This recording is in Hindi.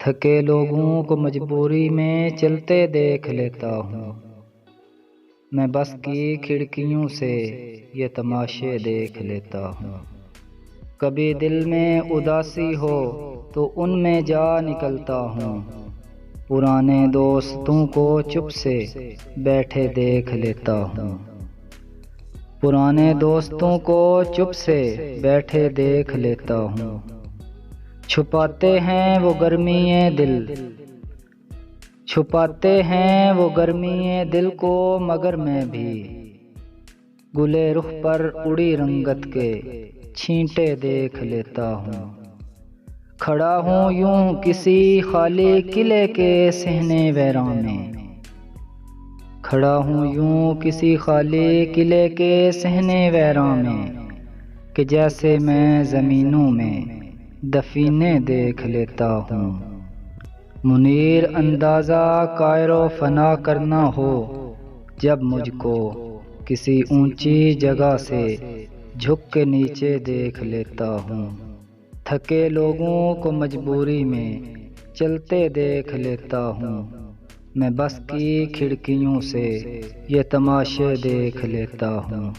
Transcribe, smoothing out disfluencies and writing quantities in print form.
थके लोगों को मजबूरी में चलते देख लेता हूँ। मैं बस की खिड़कियों से ये तमाशे देख लेता हूँ। कभी दिल में उदासी हो तो उनमें जा निकलता हूँ। पुराने दोस्तों को चुप से बैठे देख लेता हूँ। पुराने दोस्तों को चुप से बैठे देख लेता हूँ। छुपाते हैं वो गर्मी दिल, छुपाते हैं वो गर्मी दिल को, मगर मैं भी गुले रुख पर उड़ी रंगत के छींटे देख लेता हूँ। खड़ा हूँ यूं किसी खाली किले के सहने वैरां में, खड़ा हूँ यूं किसी खाली किले के सहने वैरां में, कि जैसे मैं ज़मीनों में दफीने देख लेता हूँ। मुनीर अंदाज़ा कायरो फना करना हो जब मुझको किसी ऊंची जगह से झुक के नीचे देख लेता हूँ। थके लोगों को मजबूरी में चलते देख लेता हूँ। मैं बस की खिड़कियों से ये तमाशे देख लेता हूँ।